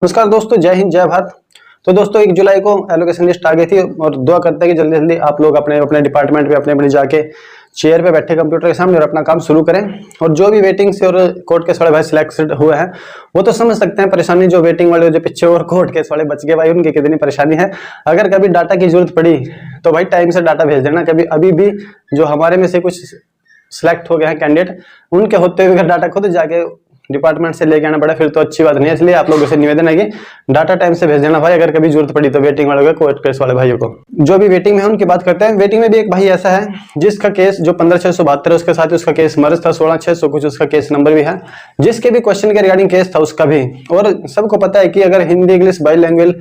नमस्कार दोस्तों, जय हिंद जय भारत। तो दोस्तों 1 जुलाई को एलोकेशन लिस्ट आ गई थी और दुआ करते हैं कि जल्दी जल्दी आप लोग अपने अपने डिपार्टमेंट पे अपने जाके चेयर पे बैठे कंप्यूटर के सामने और अपना काम शुरू करें। और जो भी वेटिंग से और कोर्ट केस वाले भाई सिलेक्टेड हुए हैं वो तो समझ सकते हैं परेशानी, जो वेटिंग वाले जो पीछे और कोर्ट केस वाले बच गए भाई उनकी कितनी परेशानी है। अगर कभी डाटा की जरूरत पड़ी तो भाई टाइम से डाटा भेज देना। कभी अभी भी जो हमारे में से कुछ सिलेक्ट हो गए हैं कैंडिडेट, उनके होते हुए अगर डाटा खुद जाके डिपार्टमेंट से लेके आना पड़ा फिर तो अच्छी बात नहीं है। इसलिए आप लोगों से निवेदन है कि डाटा टाइम से भेज देना भाई, अगर कभी जरूरत पड़ी तो वेटिंग वालों को, कोर्ट केस वाले भाइयों को। जो भी वेटिंग में है उनकी बात करते हैं। वेटिंग में भी एक भाई ऐसा है जिसका केस जो 15,672 है, उसके साथ उसका केस मर्ज था 16,600 कुछ उसका केस नंबर भी है, जिसके भी क्वेश्चन के रिगार्डिंग केस था उसका भी। और सबको पता है कि अगर हिंदी इंग्लिश बाइलैंग्वेज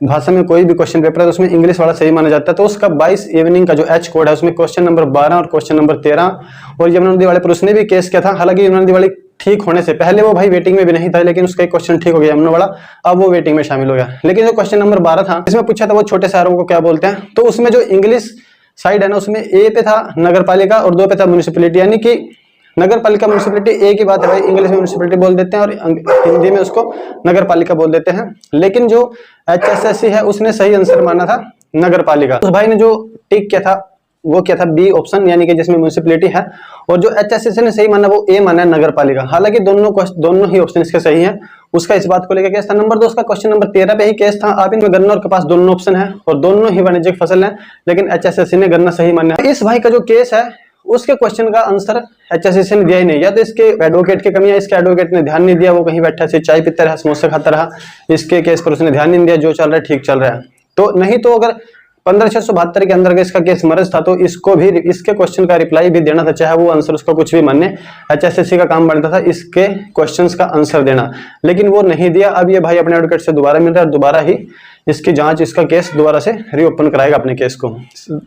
भाषा में कोई भी क्वेश्चन पेपर है तो उसमें इंग्लिश वाला सही माना जाता है। तो उसका 22 इवनिंग का जो एच कोड है उसमें क्वेश्चन नंबर 12 और क्वेश्चन नंबर 13 और यमुना नदी वाले पर उसने भी केस किया था। हालांकि यमुना नदी वाली ठीक होने से पहले वो भाई वेटिंग में भी नहीं था, लेकिन उसका एक क्वेश्चन ठीक हो गया यमुना वाला, अब वो वेटिंग में शामिल हो गया। लेकिन जो क्वेश्चन नंबर 12 था इसमें पूछा था वो छोटे शहरों को क्या बोलते हैं, तो उसमें जो इंग्लिश साइड है ना उसमें ए पे था नगर पालिका और 2 पे था म्यूनिसिपैलिटी। यानी कि नगर पालिका म्यूनिसिपैलिटी एक ही बात है भाई, इंग्लिश में म्यूनिसिपैलिटी बोल देते हैं और हिंदी में उसको नगर पालिका बोल देते हैं। लेकिन जो HSSC है उसने सही आंसर माना था नगर पालिका। उस भाई ने जो टिक किया था वो क्या था, बी ऑप्शन, यानी कि जिसमें म्यूनिसिपैलिटी है। और जो HSSC ने सही माना वो ए माना है नगर पालिका। हालांकि दोनों ही ऑप्शन इसके सही हैं। उसका इस बात को लेकर केस था। नंबर 2 उसका क्वेश्चन नंबर 13 पे ही केस था। आप इनमें गन्ना और कपास दोनों ऑप्शन है और दोनों ही वाणिज्यिक फसल है, लेकिन HSSC ने गन्ना सही माना है। इस भाई का जो केस है उसके क्वेश्चन का आंसर HSSC ने दिया ही नहीं, या तो इसके एडवोकेट की कमी है, इसके एडवोकेट ने ध्यान नहीं दिया, वो कहीं बैठा से चाय पीता रहा, समोसे खाता रहा, इसके केस पर उसने ध्यान नहीं दिया, जो चल रहा है ठीक चल रहा है। तो नहीं तो अगर 15,672 के अंदर इसका केस मर्ज था तो इसको भी इसके क्वेश्चन का रिप्लाई भी देना था, चाहे वो आंसर उसका कुछ भी माने। HSSC का काम बनता था इसके क्वेश्चंस का आंसर देना, लेकिन वो नहीं दिया। अब ये भाई अपने एडवोकेट से दोबारा मिल रहा है और दोबारा ही इसकी जांच, इसका केस दोबारा से रीओपन कराएगा अपने केस को।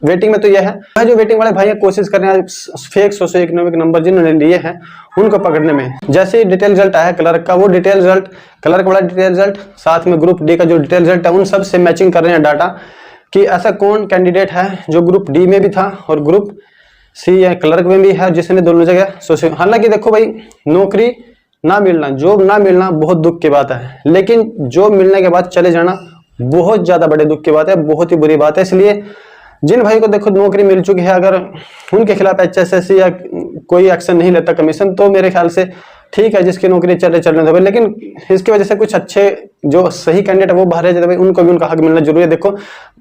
वेटिंग में तो यह है जो वेटिंग वाले भाई कोशिश कर रहे हैं फेक सोशो इकोनॉमिक नंबर जिन्होंने लिए हैं उनको पकड़ने में। जैसे ही डिटेल रिजल्ट आया क्लर्क का, वो डिटेल रिजल्ट क्लर्क वाला डिटेल रिजल्ट साथ में ग्रुप डी का जो डिटेल रिजल्ट है उन सब से मैचिंग कर रहे हैं डाटा कि ऐसा कौन कैंडिडेट है जो ग्रुप डी में भी था और ग्रुप सी या क्लर्क में भी है, जिसने दोनों जगह सोशो। हालांकि देखो भाई, नौकरी ना मिलना, जॉब ना मिलना बहुत दुख की बात है, लेकिन जॉब मिलने के बाद चले जाना बहुत ज्यादा बड़े दुख की बात है, बहुत ही बुरी बात है। इसलिए जिन भाई को देखो नौकरी मिल चुकी है, अगर उनके खिलाफ HSSC या कोई एक्शन नहीं लेता कमीशन, तो मेरे ख्याल से ठीक है, जिसकी नौकरी चलने दो। लेकिन इसकी वजह से कुछ अच्छे जो सही कैंडिडेट है वो बाहर रह जाते हैं, उनको भी उनका हक मिलना जरूरी है। देखो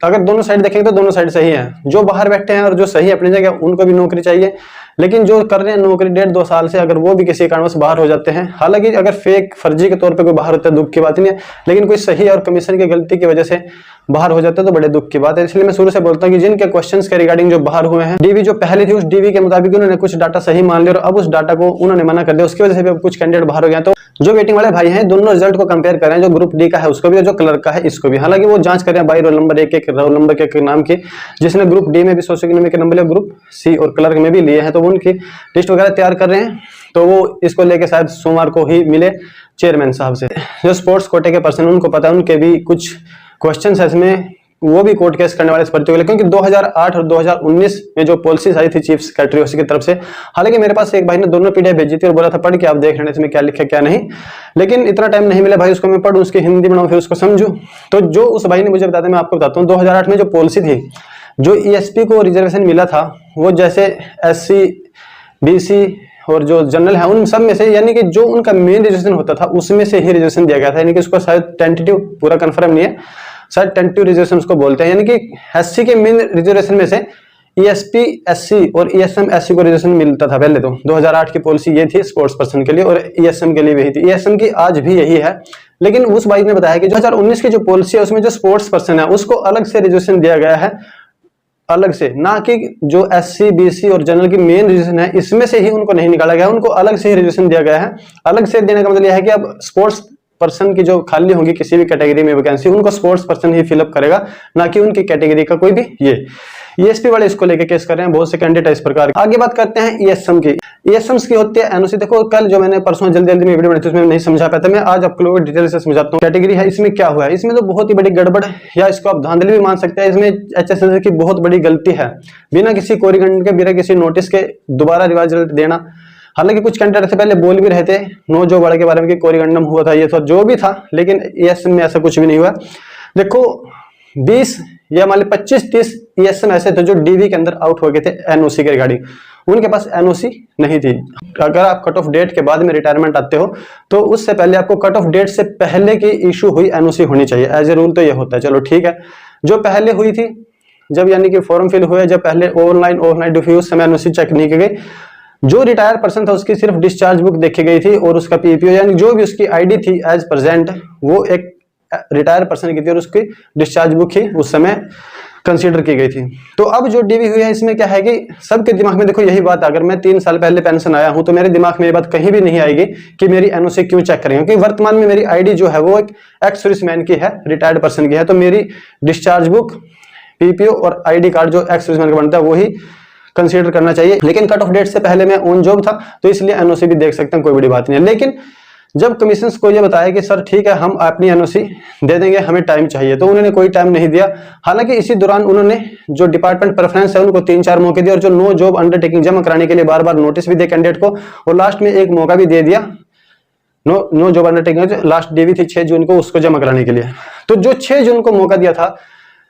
अगर दोनों साइड देखेंगे तो दोनों साइड सही है, जो बाहर बैठे हैं और जो सही अपनी जगह उनको भी नौकरी चाहिए। लेकिन जो कर रहे हैं नौकरी 1.5-2 साल से, अगर वो भी किसी कारणवश बाहर हो जाते हैं, हालांकि अगर फेक फर्जी के तौर पे कोई बाहर होता है दुख की बात नहीं है, लेकिन कोई सही और कमीशन की गलती की वजह से बाहर हो जाता है तो बड़े दुख की बात है। इसलिए मैं शुरू से बोलता हूँ कि जिनके क्वेश्चंस के रिगार्डिंग जो बाहर हुए हैं, डीवी जो पहले थी उस डीवी के मुताबिक उन्होंने कुछ डाटा सही मान लिया और अब उस डाटा को उन्होंने मना कर दिया, उसकी वजह से भी कुछ कैंडिडेट बाहर हो गए। तो जो वेटिंग वाले भाई हैं दोनों रिजल्ट को कंपेयर कर रहे हैं, जो ग्रुप डी का है उसको भी और जो क्लर्क का है इसको भी। हालांकि वो जांच कर रहे हैं बाई रोल नंबर एक रोल नंबर के नाम की, जिसने ग्रुप डी में भी सोशो इकोनॉमिक के नंबर लिया, ग्रुप सी और क्लर्क में भी लिए हैं, तो वो उनकी लिस्ट वगैरह तैयार कर रहे हैं। तो वो इसको लेके शायद सोमवार को ही मिले चेयरमैन साहब से। जो स्पोर्ट्स कोटे के पर्सन उनको पता है, उनके भी कुछ क्वेश्चन है इसमें, वो भी कोर्ट केस करने वाले इस भर्ती को, क्योंकि 2008 और 2019 में जो पॉलिसीज आई थी चीफ सेक्रेटरी की तरफ से। हालांकि मेरे पास एक भाई ने दोनों पीडीएफ भेजी थी और बोला था पढ़ के आप देख लेना इसमें क्या लिखा क्या नहीं, लेकिन इतना टाइम नहीं मिला भाई उसको मैं पढ़ूं, उसकी हिंदी बनाऊं फिर उसको समझूं। तो जो उस भाई ने मुझे बताया मैं आपको बताता हूँ, 2008 में जो पॉलिसी थी, जो ESP को रिजर्वेशन मिला था, वो जैसे SC BC और जो जनरल है उन सब में से, यानी कि जो उनका मेन रिजर्वेशन होता था उसमें से ही रिजर्वेशन दिया गया था। यानी कि उसको शायद टेंटेटिव, पूरा कंफर्म नहीं है, शायद टेंटेटिव रिजर्वेशन उसको बोलते हैं। यानी कि SC के मेन रिजर्वेशन में से ESP SC और ESM SC को रिजर्वेशन मिलता था पहले। तो 2008 की पॉलिसी ये थी स्पोर्ट्स पर्सन के लिए, और ESM के लिए भी थी। ESM की आज भी यही है, लेकिन उस भाई ने बताया कि 2019 की जो पॉलिसी है उसमें जो स्पोर्ट्स पर्सन है उसको अलग से रिजर्वेशन दिया गया है, अलग से, ना कि जो SC BC और जनरल की मेन रिजर्वेशन है इसमें से ही उनको नहीं निकाला गया, उनको अलग से ही रिजर्वेशन दिया गया है। अलग से देने का मतलब यह है कि अब स्पोर्ट्स पर्सन की जो खाली होंगी किसी भी कैटेगरी में वैकेंसी, उनको स्पोर्ट्स पर्सन ही फिलअप करेगा, ना कि उनकी कैटेगरी का कोई भी। ये ESP वाले इसको लेके केस कर रहे हैं, बहुत से कैंडिडेट इस प्रकार। आगे बात करते हैं ESM की। ESMs की होती है NOC। देखो कल जो मैंने परसों जल्दी में वीडियो बनाई थी उसमें नहीं समझा पाया था, मैं आज आप लोगों को डिटेल से समझाता हूँ। कैटेगरी है, इसमें क्या हुआ है, इसमें तो बहुत ही बड़ी गड़बड़, या इसको आप धांधली भी मान सकते हैं। इसमें HSSC की बहुत बड़ी गलती है, बिना किसी कोरिगंड के, बिना किसी नोटिस के दोबारा रिवाइज रिजल्ट देना। हालांकि कुछ कैंडिडेट से पहले बोल भी रहे थे नो जॉब वाले के बारे में कि कोरिगंडम हुआ था, ये था जो भी था, लेकिन ईएसएम में ऐसा कुछ भी नहीं हुआ। देखो 20 या मान ली 25-30 ईएसएम ऐसे थे जो डीवी के अंदर आउट हो गए थे एनओसी के रिगार्डिंग, उनके पास एनओसी नहीं थी। अगर आप कट ऑफ डेट के बाद में रिटायरमेंट आते हो तो उससे पहले आपको कट ऑफ डेट से पहले की इशू हुई एनओसी होनी चाहिए, एज ए रूल तो ये होता है। चलो ठीक है, जो पहले हुई थी जब यानी कि फॉर्म फिल हुए, जब पहले ऑनलाइन डिफ्यूज समय एनओसी चेक नहीं की गई, जो रिटायर पर्सन था उसकी सिर्फ डिस्चार्ज बुक देखी गई थी और उसका पीपीओ यानी जो भी उसकी आईडी थी एज प्रेजेंट वो एक रिटायर पर्सन की थी और उसकी डिस्चार्ज बुक ही उस समय कंसीडर की गई थी। तो अब जो डीवी हुई है इसमें क्या है कि सबके दिमाग में देखो यही बात, अगर मैं 3 साल पहले पेंशन आया हूं तो मेरे दिमाग में ये बात कहीं भी नहीं आएगी कि मेरी एनओसी क्यों चेक करेंगे, क्योंकि वर्तमान में मेरी आईडी जो है वो एक एक्स सर्विसमैन की है, रिटायर्ड पर्सन की है, तो मेरी डिस्चार्ज बुक, पीपीओ और आईडी कार्ड जो एक्स सर्विसमैन का बनता है वही कंसीडर करना चाहिए। लेकिन कट ऑफ डेट से पहले मैं ऑन जॉब था तो इसलिए एनओसी भी देख सकते हैं, कोई बड़ी बात नहीं है। लेकिन जब कमीशंस को ये बताया कि सर ठीक है हम अपनी एनओसी दे देंगे, हमें टाइम चाहिए, तो उन्होंने कोई टाइम नहीं दिया। हालांकि इसी दौरान उन्होंने जो डिपार्टमेंट प्रेफरेंस है उनको 3-4 मौके दिए और जो नो जॉब अंडरटेकिंग जमा कराने के लिए बार बार नोटिस भी दिए कैंडिडेट को, और लास्ट में एक मौका भी दे दिया no job undertaking last DV थी 6 जून को उसको जमा कराने के लिए। तो जो 6 जून को मौका दिया था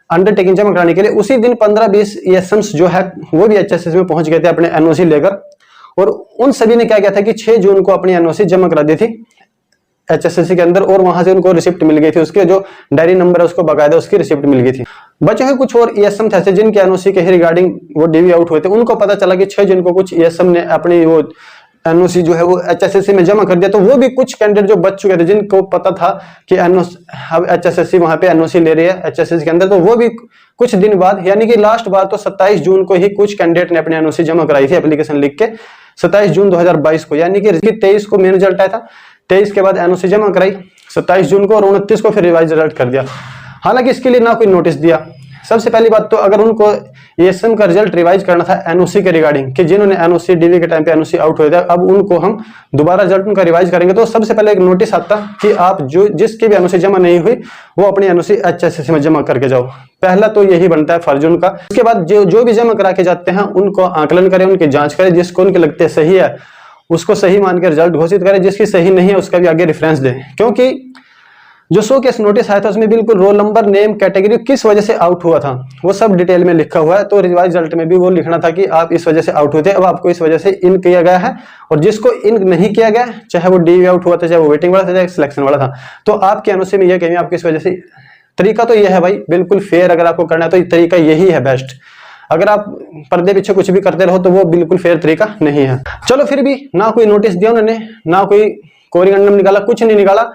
अंडरटेकिंग जमा कराने के लिए, उसी दिन 15-20 ईएसएम्स जो है वो भी एचएसएस में पहुंच गए थे अपने एनओसी लेकर, और उन सभी ने क्या किया था कि 6 जून को अपनी एनओसी जमा करा दी थी एचएसएससी के अंदर, और वहां से उनको रिसिप्ट मिल गई थी, उसके जो डायरी नंबर है उसको बकायदा उसकी रिसिप्ट मिल गई थी। बचे हुए कुछ और ईएसएम थे ऐसे जिनके एनओसी के ही रिगार्डिंग वो डीवी आउट हुए थे, उनको पता चला कि 6 जून को कुछ ईएसएम ने अपनी वो एनओसी जो है वो एचएसएससी में जमा कर दिया। तो वो भी कुछ कैंडिडेट जो बच चुके थे जिनको पता था कि एचएसएससी वहां पे एनओसी ले रही है एचएसएससी के अंदर, तो वो भी कुछ दिन बाद यानी कि लास्ट बार तो 27 जून को ही कुछ कैंडिडेट ने अपनी एनओसी जमा कराई थी एप्लीकेशन लिख के, 27 जून 2022 को, यानी कि 23 को मेन रिजल्ट आया था, 23 के बाद एनओसी जमा कराई 27 जून को, और 29 को फिर रिवाइज रिजल्ट कर दिया। हालांकि इसके लिए ना कोई नोटिस दिया। सबसे पहली बात तो अगर उनको ईएसएम का रिजल्ट रिवाइज करना था एनओसी के रिगार्डिंग कि जिन्होंने एनओसी डीवी के टाइम पे एनओसी आउट हुए थे, अब उनको हम दोबारा रिजल्ट उनका रिवाइज करेंगे, तो सबसे पहले एक नोटिस आता कि आप जो जिसकी भी एनओसी जमा नहीं हुई वो अपनी एनओसी एचएसएससी में जमा करके जाओ। पहला तो यही बनता है फर्ज उनका। उसके बाद जो भी जमा करा के जाते हैं उनको आकलन करें, उनकी जांच करें, जिसको उनके लगते सही है उसको सही मान के रिजल्ट घोषित करें, जिसकी सही नहीं है उसका भी आगे रेफरेंस दें। क्योंकि जो 100 केस नोटिस आया था उसमें बिल्कुल रोल नंबर, नेम, कैटेगरी, किस वजह से आउट हुआ था वो सब डिटेल में लिखा हुआ है। तो रिवाइज रिजल्ट में भी वो लिखना था कि आप इस वजह से आउट हुए थे, अब आपको इस वजह से इन किया गया है, और जिसको इन नहीं किया गया चाहे वो डीवी आउट हुआ था, चाहे वो वेटिंग वाला था, चाहे सिलेक्शन वाला था, तो आपके एनओसी में यह कहेंगे आपको इस वजह से। तरीका तो यह है भाई बिल्कुल फेयर, अगर आपको करना है तो तरीका यही है बेस्ट। अगर आप पर्दे पीछे कुछ भी करते रहो तो वो बिल्कुल फेयर तरीका नहीं है। चलो फिर भी ना कोई नोटिस दिया उन्होंने, ना कोई कोरिगंडम निकाला, कुछ नहीं निकाला।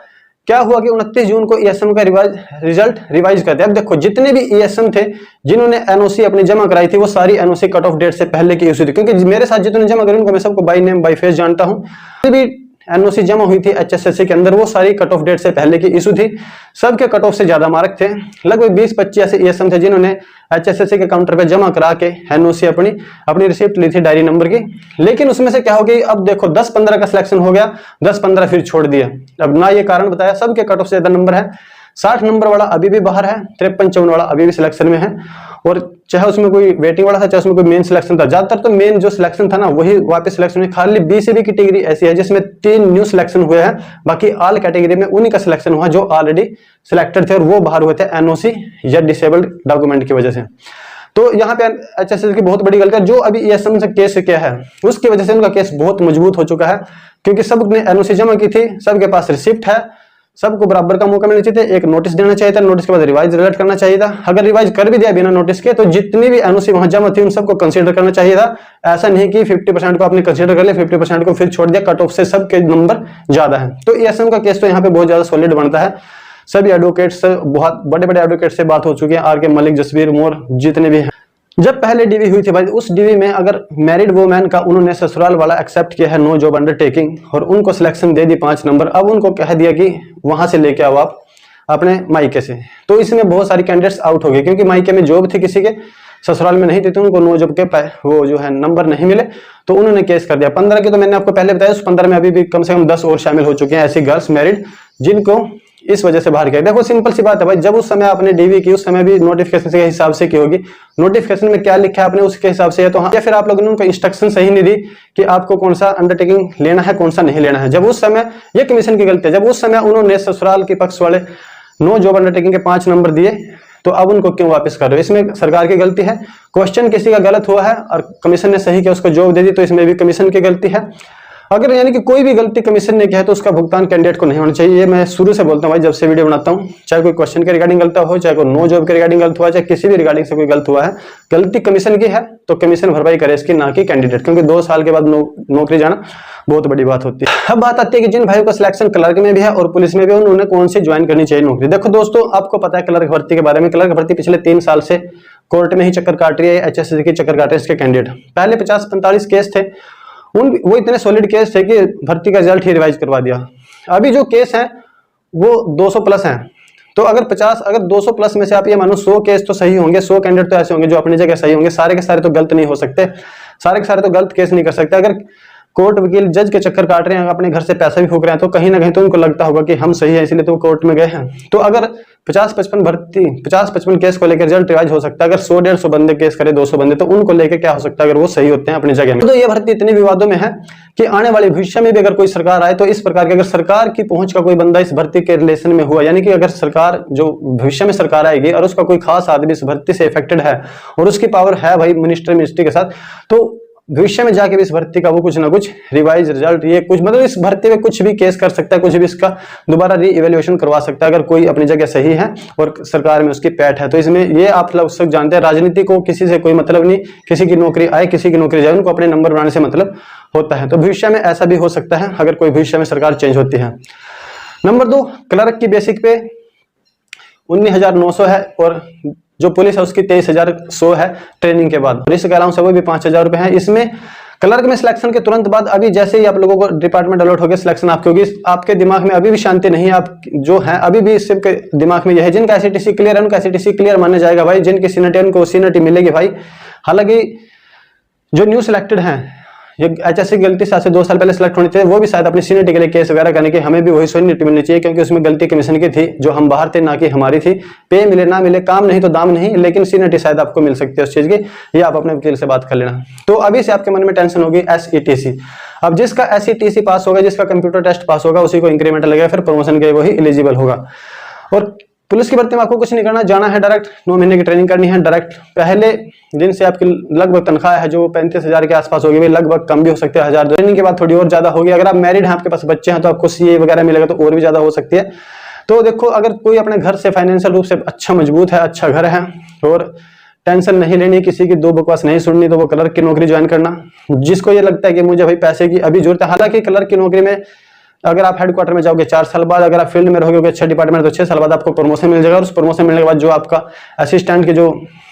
क्या हुआ कि 29 जून को ईएसएम का रिजल्ट रिवाइज कर दिया। अब देखो जितने भी ईएसएम थे जिन्होंने एनओसी अपनी जमा कराई थी वो सारी एनओसी कट ऑफ डेट से पहले की इशू थी, क्योंकि मेरे साथ जितने जमा करी उनको मैं सबको बाय नेम बाय फेस जानता हूं। भी एनओसी जमा हुई थी एचएसएससी के अंदर वो सारी कट ऑफ डेट से पहले की इशू थी, सबके कट ऑफ से ज्यादा मार्क थे। लगभग 20-25 ऐसे ईएसएम थे जिन्होंने एचएसएससी के काउंटर पे जमा करा के एनओसी अपनी रिसिप्ट ली थी डायरी नंबर की। लेकिन उसमें से क्या हो गई, अब देखो 10-15 का सिलेक्शन हो गया, 10-15 फिर छोड़ दिया। अब ना ये कारण बताया, सबके कट ऑफ से ज्यादा नंबर है। 60 नंबर वाला अभी भी बाहर है, 53-54 वाला अभी भी सिलेक्शन में है, और चाहे उसमें कोई वेटिंग वाला था चाहे उसमें कोई मेन सिलेक्शन था, ज्यादातर तो मेन जो सिलेक्शन था ना वही वापस सिलेक्शन में। खाली बीसीबी कैटेगरी ऐसी है जिसमें 3 न्यू सिलेक्शन हुए हैं, बाकी ऑल कैटेगरी में उन्हीं का सिलेक्शन हुआ जो ऑलरेडी सिलेक्टेड थे और वो बाहर हुए थे एनओसी या डिसेबल्ड डॉक्यूमेंट की वजह से। तो यहाँ पे एचएसएस की बहुत बड़ी गलती है, जो अभी ईएसएम से केस क्या है उसकी वजह से उनका केस बहुत मजबूत हो चुका है, क्योंकि सबने एनओसी जमा की थी, सबके पास रिसिप्ट है, सबको बराबर का मौका मिलना चाहिए था, एक नोटिस देना चाहिए था, नोटिस के बाद रिवाइज रिजल्ट करना चाहिए था। अगर रिवाइज कर भी दिया बिना नोटिस के तो जितनी भी एनओसी वहां जमा थी उन सबको कंसीडर करना चाहिए था। ऐसा नहीं कि 50% को आपने कंसीडर कर लिया, 50% को फिर छोड़ दिया, कट ऑफ से सबके नंबर ज्यादा है। तो ईएसएम का केस तो यहाँ पे बहुत ज्यादा सॉलिड बनता है। सभी एडवोकेट्स से, बहुत बड़े बड़े एडवोकेट से बात हो चुकी है, आर के मलिक, जसवीर मोर, जितने भी हैं। जब पहले डीवी हुई थी भाई, उस डीवी में अगर मैरिड वोमेन का उन्होंने ससुराल वाला एक्सेप्ट किया है नो जॉब अंडरटेकिंग और उनको सिलेक्शन दे दी 5 नंबर, अब उनको कह दिया कि वहां से लेके आओ आप अपने मायके से। तो इसमें बहुत सारी कैंडिडेट्स आउट हो गए, क्योंकि मायके में जॉब थी किसी के, ससुराल में नहीं थी, तो उनको नो जॉब के वो जो है नंबर नहीं मिले, तो उन्होंने केस कर दिया। 15 के तो मैंने आपको पहले बताया, उस 15 में अभी भी कम से कम 10 और शामिल हो चुके हैं ऐसी गर्ल्स मैरिड जिनको इस वजह से बाहर किया। देखो सिंपल सी बात है भाई, जब उस समय आपने डीवी की उस समय भी नोटिफिकेशन के हिसाब से की होगी, नोटिफिकेशन में क्या लिखा है आपने उसके हिसाब से है तो हाँ, या फिर आप लोगों ने उनको इंस्ट्रक्शन सही नहीं दी कि आपको कौन सा अंडरटेकिंग लेना है कौन सा नहीं लेना है। जब उस समय ये कमीशन की गलती है, जब उस समय उन्होंने ससुराल के पक्ष वाले नो जॉब अंडरटेकिंग के 5 नंबर दिए तो अब उनको क्यों वापस कर रहे हो? इसमें सरकार की गलती है। क्वेश्चन किसी का गलत हुआ है और कमीशन ने सही किया उसको जॉब दे दी तो इसमें भी कमीशन की गलती है। अगर यानी कि कोई भी गलती कमीशन ने किया है तो उसका भुगतान कैंडिडेट को नहीं होना चाहिए। ये मैं शुरू से बोलता हूँ भाई, जब से वीडियो बनाता हूँ, चाहे कोई क्वेश्चन के रिगार्डिंग गलत हो, चाहे कोई नो जॉब के रिगार्डिंग गलत हुआ, चाहे किसी भी रिगार्डिंग से कोई गलत हुआ है, गलती कमीशन की है तो कमीशन भरपाई करे इसकी, ना कि कैंडिडेट, क्योंकि 2 साल के बाद नौकरी जाना बहुत बड़ी बात होती है। अब बात आती है कि जिन भाइयों का सिलेक्शन क्लर्क में भी है और पुलिस में भी है, उन्होंने कौन सी ज्वाइन करनी चाहिए नौकरी। देखो दोस्तों, आपको पता है क्लर्क भर्ती के बारे में, क्लर्क भर्ती पिछले 3 साल से कोर्ट में ही चक्कर काट रही है, HSC की चक्कर काट रहे हैं इसके कैंडिडेट। पहले 50-45 केस थे, वो इतने सॉलिड केस थे कि भर्ती का रिजल्ट ही रिवाइज करवा दिया। अभी जो केस हैं वो 200 प्लस हैं, तो अगर 200 प्लस में से आप ये मानो 100 केस तो सही होंगे, 100 कैंडिडेट तो ऐसे होंगे जो अपनी जगह सही होंगे, सारे के सारे तो गलत नहीं हो सकते, सारे के सारे तो गलत केस नहीं कर सकते। अगर कोर्ट वकील जज के चक्कर काट रहे हैं, अपने घर से पैसा भी फूक रहे हैं, तो कहीं ना कहीं तो उनको लगता होगा कि हम सही है इसलिए तो कोर्ट में गए हैं। तो अगर 50-55 केस को लेकर रिजल्ट रिवाइज हो सकता है, अगर 100-150 बंदे केस करे 200 बंदे, तो उनको लेकर क्या हो सकता है अगर वो सही होते हैं अपनी जगह में। तो ये भर्ती इतनी विवादों में है कि आने वाले भविष्य में भी अगर कोई सरकार आए तो इस प्रकार की, अगर सरकार की पहुंच का कोई बंदा इस भर्ती के रिलेशन में हुआ, यानी कि अगर सरकार जो भविष्य में सरकार आएगी और उसका कोई खास आदमी इस भर्ती से इफेक्टेड है और उसकी पावर है भाई मिनिस्ट्री के साथ, तो भविष्य में जाके भी इस भर्ती का वो कुछ ना कुछ रिवाइज रिजल्ट ये कुछ मतलब इस भर्ती में कुछ भी केस कर सकता है, कुछ भी इसका दोबारा री इवेल्युएशन करवा सकता है अगर कोई अपनी जगह सही है और सरकार में उसकी पैठ है। तो इसमें ये आप लोग सब जानते हैं, राजनीति को किसी से कोई मतलब नहीं, किसी की नौकरी आए किसी की नौकरी जाए, उनको अपने नंबर बनाने से मतलब होता है। तो भविष्य में ऐसा भी हो सकता है अगर कोई भविष्य में सरकार चेंज होती है। नंबर 2, क्लर्क की बेसिक पे 19,900 है और जो पुलिस है उसकी 23,100 है ट्रेनिंग के बाद, और इसके अलावा से वो भी 5,000 रुपए है। इसमें क्लर्क में सिलेक्शन के तुरंत बाद अभी जैसे ही आप लोगों को डिपार्टमेंट अलॉट हो गया, सिलेक्शन आपकी होगी, आपके दिमाग में अभी भी शांति नहीं है, आप जो है अभी भी सबके दिमाग में यह है जिनका एसईटीसी क्लियर है उनका एसईटीसी क्लियर माना जाएगा भाई, जिनकी सीनियरिटी उनको सीनियरिटी मिलेगी भाई। हालांकि जो न्यू सिलेक्टेड हैं, ये HSC गलती से आज से 2 साल पहले सिलेक्ट होने थे, वो भी शायद अपनी सीनियरिटी के लिए केस वगैरह करने की, हमें भी वही सीनियरिटी मिलनी चाहिए क्योंकि उसमें गलती कमीशन की थी, जो हम बाहर थे ना कि हमारी थी। पे मिले ना मिले, काम नहीं तो दाम नहीं, लेकिन सीनियरिटी शायद आपको मिल सकती है उस चीज की, ये आप अपने वकील से बात कर लेना। तो अभी से आपके मन में टेंशन होगी SETC। अब जिसका SETC पास होगा, जिसका कंप्यूटर टेस्ट पास होगा, उसी को इंक्रीमेंट लगेगा, फिर प्रमोशन के वही एलिजिबल होगा। और पुलिस की भर्ती में आपको कुछ नहीं करना, जाना है डायरेक्ट, 9 महीने की ट्रेनिंग करनी है डायरेक्ट। पहले दिन से आपकी लगभग तनख्वाह है जो 35,000 के आसपास होगी, भाई लगभग कम भी हो सकती है 1,000। ट्रेनिंग के बाद थोड़ी और ज्यादा होगी। अगर आप मैरिड हैं, आपके पास बच्चे हैं, तो आपको CA वगैरह मिलेगा तो और भी ज्यादा हो सकती है। तो देखो, अगर कोई अपने घर से फाइनेंशियल रूप से अच्छा मजबूत है, अच्छा घर है और टेंशन नहीं लेनी, किसी की 2 बकवास नहीं सुननी, तो वो क्लर्क की नौकरी ज्वाइन करना। जिसको ये लगता है कि मुझे भाई पैसे की अभी जरूरत है, हालांकि क्लर्क की नौकरी में अगर आप हेडक्वार्टर में जाओगे 4 साल बाद, अगर आप फील्ड में रहोगे अच्छे डिपार्टमेंट तो 6 साल बाद आपको प्रमोशन मिल जाएगा, और उस प्रमोशन मिलने के बाद जो आपका असिस्टेंट की जो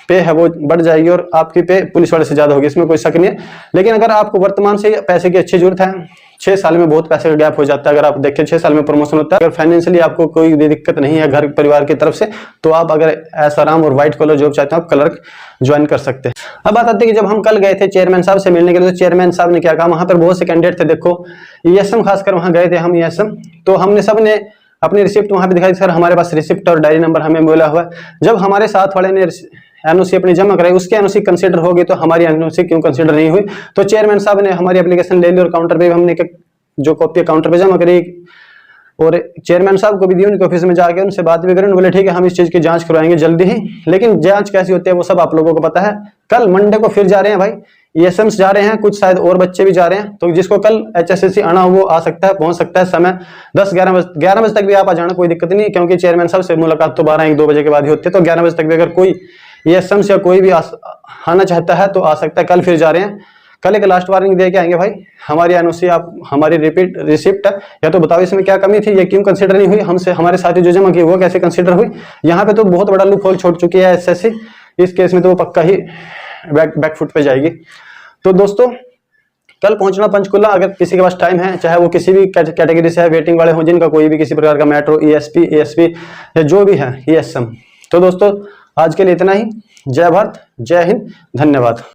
पे है वो बढ़ जाएगी और आपकी पे पुलिस वाले से ज्यादा होगी, इसमें कोई शक नहीं है। लेकिन अगर आपको वर्तमान से पैसे की अच्छी जरूरत है, 6 साल में बहुत पैसे का गैप हो जाता है। अगर आप देखें 6 साल में प्रमोशन होता है, अगर फाइनेंशियली आपको कोई दिक्कत नहीं है घर परिवार की तरफ से, तो आप अगर ऐसा आराम और व्हाइट कॉलर जॉब चाहते हैं, आप क्लर्क ज्वाइन कर सकते हैं। अब बात आती है कि जब हम कल गए थे चेयरमैन साहब से मिलने के लिए, तो चेयरमैन साहब ने क्या कहा, वहां पर बहुत से कैंडिडेट थे, देखो ESM खासकर वहां गए थे हम ESM, तो हमने सबने अपनी रिसिप्ट वहां पे दिखाई, सर हमारे पास रिसिप्ट और डायरी नंबर हमें बोला हुआ है। जब हमारे साथ वाले ने NOC अपनी जमा कराई, उसकी NOC कंसीडर होगी तो हमारी NOC क्यों कंसीडर नहीं हुई? तो चेयरमैन साहब ने हमारी एप्लीकेशन ले ली और काउंटर पे हमने जो कॉपी काउंटर पे जमा करी और चेयरमैन साहब को भी दी, उनके ऑफिस में जाके उनसे बात भी करें, बोले ठीक है हम इस चीज की जांच करवाएंगे जल्दी ही। लेकिन जांच कैसी होती है वो सब आप लोगों को पता है। कल मंडे को फिर जा रहे हैं भाई, ESMs जा रहे हैं, कुछ शायद और बच्चे भी जा रहे हैं, तो जिसको कल HSC आना हो वो आ सकता है, पहुंच सकता है। समय 11 बजे तक भी आप आ जाना, कोई दिक्कत नहीं, क्योंकि चेयरमैन साहब से मुलाकात तो 12-1-2 बजे के बाद ही होती है। तो 11 बजे तक भी अगर कोई ESMs या कोई भी आना चाहता है तो आ सकता है। कल फिर जा रहे हैं, कल एक लास्ट वार्निंग दे के आएंगे भाई, हमारी NOC आप हमारी रिसिप्ट है, या तो बताओ इसमें क्या कमी थी, ये क्यों कंसीडर नहीं हुई, हमसे हमारे साथी जो जमा की वो कैसे कंसीडर हुई। यहाँ पे तो बहुत बड़ा लूप होल छोड़ चुकी है SSC, इस केस में तो वो पक्का ही बैकफुट पे जाएगी। तो दोस्तों कल पहुंचना पंचकुला, अगर किसी के पास टाइम है, चाहे वो किसी भी कैटेगरी से है, वेटिंग वाले हो, जिनका कोई भी किसी प्रकार का मेट्रो ESP ASP या जो भी है ESM। तो दोस्तों आज के लिए इतना ही। जय भारत, जय हिंद, धन्यवाद।